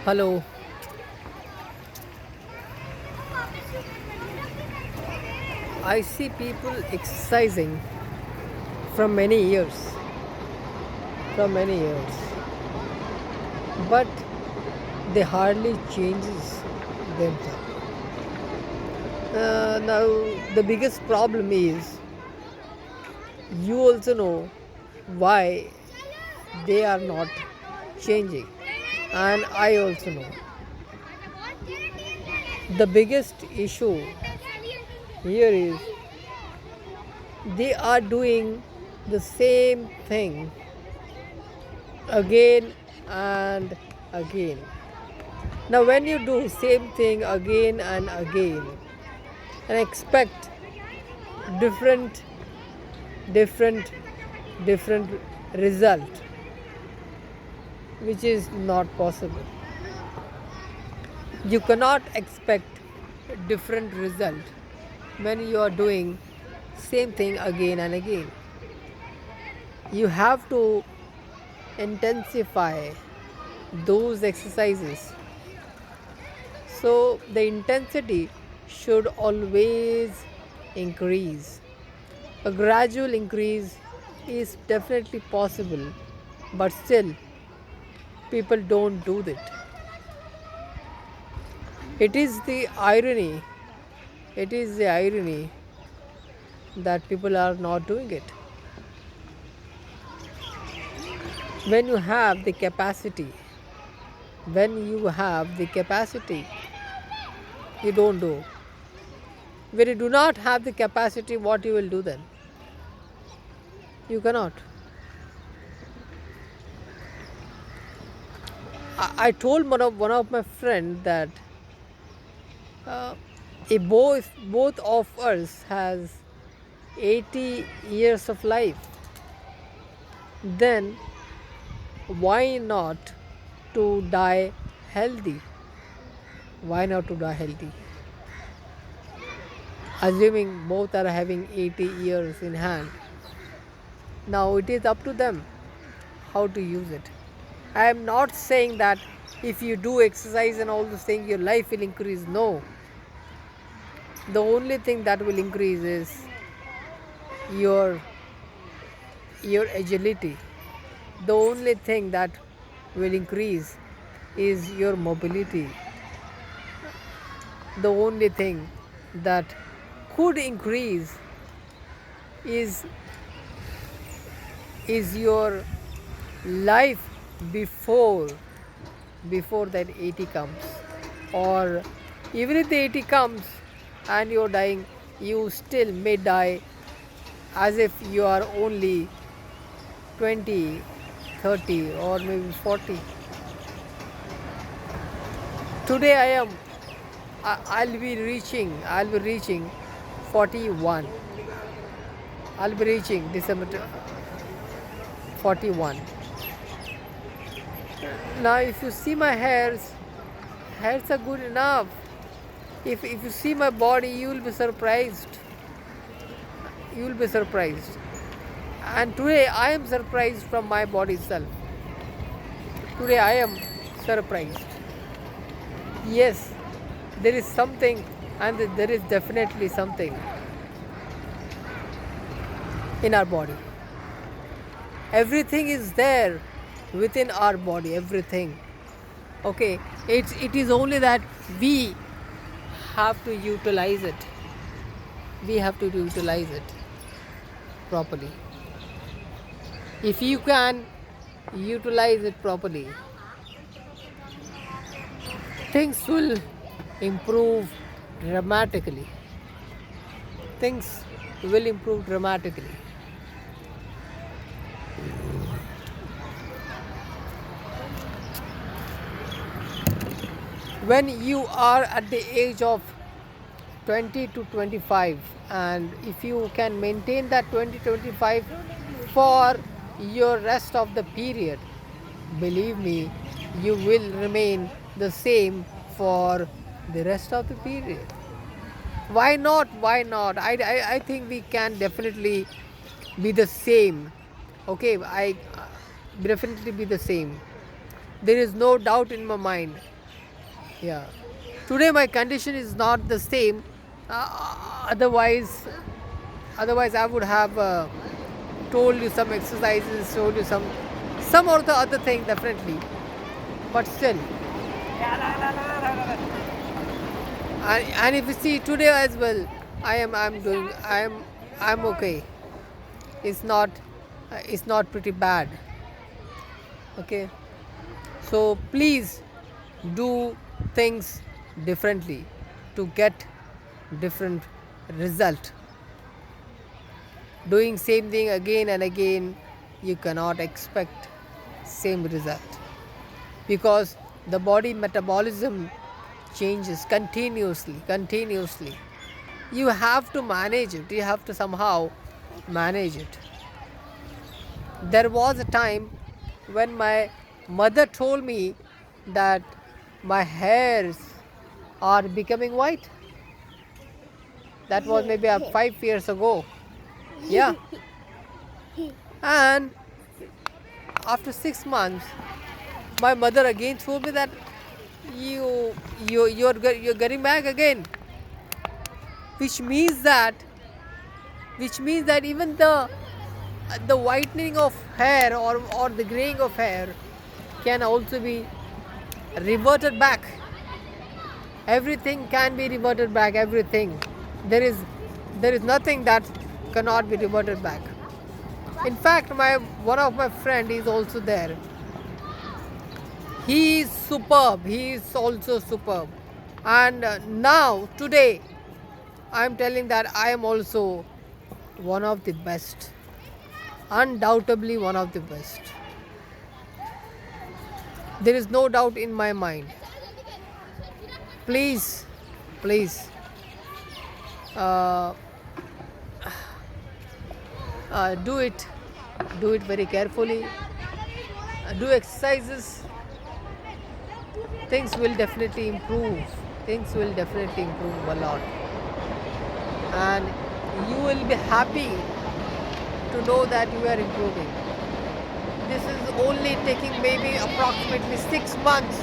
Hello. I see people exercising from many years, from many years, but they hardly changes themselves. Now the biggest problem is you also know why they are not changing, and I also know the biggest issue here is they are doing the same thing again and again. Now when you do same thing again and again and expect different different different result, which is not possible. You cannot expect different result when you are doing same thing again and again. You have to intensify those exercises, so the intensity should always increase. A gradual increase is definitely possible, but still people don't do that. It is the irony, it is the irony that people are not doing it. When you have the capacity, when you have the capacity, you don't do. When you do not have the capacity, what you will do then? You cannot. I told one of my friend that if both of us has 80 years of life, then why not to die healthy? Why not to die healthy? Assuming both are having 80 years in hand, now it is up to them how to use it. I am not saying that if you do exercise and all those things, your life will increase. No. The only thing that will increase is your agility. The only thing that will increase is your mobility. The only thing that could increase is your life before that 80 comes. Or even if the 80 comes and you're dying, you still may die as if you are only 20, 30 or maybe 40. Today I'll be reaching 41. I'll be reaching December 41. Now if you see my hairs are good enough. If you see my body, you will be surprised. You will be surprised. And today I am surprised from my body itself. Today I am surprised. Yes, there is something, and there is definitely something in our body. Everything is there within our body, everything. Okay, it is only that we have to utilize it. We have to utilize it properly. If you can utilize it properly, things will improve dramatically. Things will improve dramatically. When you are at the age of 20 to 25, and if you can maintain that 20-25 for your rest of the period, believe me, you will remain the same for the rest of the period. Why not? I think we can definitely be the same. Okay, I definitely be the same. There is no doubt in my mind Yeah. Today my condition is not the same. Otherwise I would have told you some exercises, told you some or the other thing definitely. But still, and if you see today as well, I'm okay. It's not pretty bad. Okay. So please do things differently to get different result. Doing same thing again and again, you cannot expect same result, because the body metabolism changes continuously. You have to manage it, you have to somehow manage it. There was a time when my mother told me that my hairs are becoming white. That was maybe 5 years ago. Yeah. And after 6 months, my mother again told me that you're getting back again, which means that even the whitening of hair or the graying of hair can also be reverted back. Everything can be reverted back. Everything. There is nothing that cannot be reverted back. In fact, one of my friend is also there. He is superb. He is also superb. And now today, I am telling that I am also one of the best. Undoubtedly one of the best. There is no doubt in my mind. Please, uh, do it very carefully. Do exercises. Things will definitely improve. Things will definitely improve a lot, and you will be happy to know that you are improving. This is only taking maybe approximately 6 months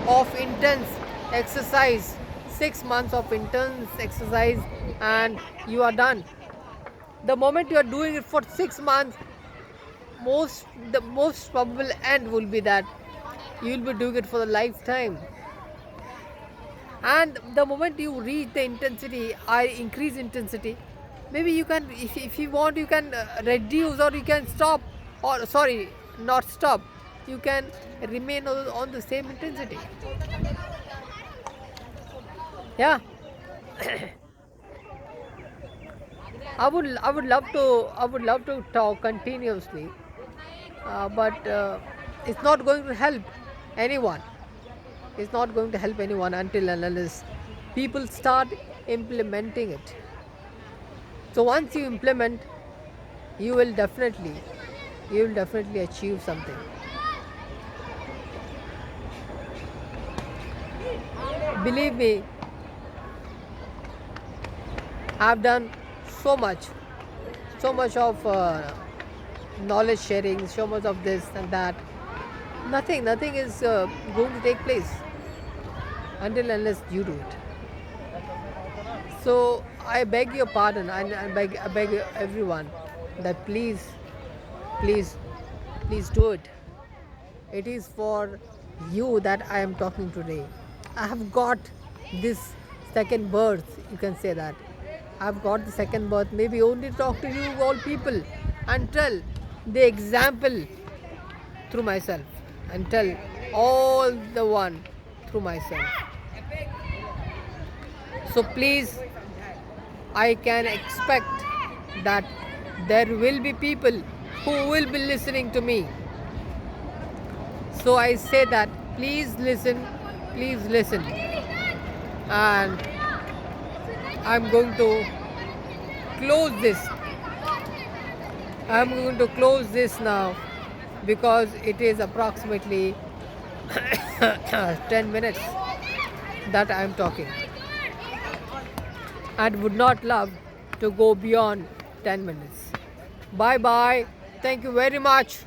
of intense exercise. 6 months of intense exercise, and you are done. The moment you are doing it for 6 months, the most probable end will be that you will be doing it for a lifetime. And the moment you reach the intensity, increase intensity, maybe you can, if you want, you can reduce, or you can stop, or sorry, not stop, you can remain on the same intensity. Yeah. I would love to talk continuously, but it's not going to help anyone. It's not going to help anyone until and unless people start implementing it. So once you implement, you will definitely achieve something. Believe me, I've done so much of knowledge sharing, so much of this and that. Nothing is going to take place until unless you do it. So I beg your pardon, and I beg everyone that please do it. It is for you that I am talking today. I have got this second birth, you can say that. I've got the second birth, maybe only talk to you all people, and tell the example through myself, and tell all the one through myself. So please, I can expect that there will be people who will be listening to me. So I say that please listen, and I'm going to close this. I'm going to close this now, because it is approximately 10 minutes that I'm talking. I would not love to go beyond 10 minutes. Bye bye. Thank you very much.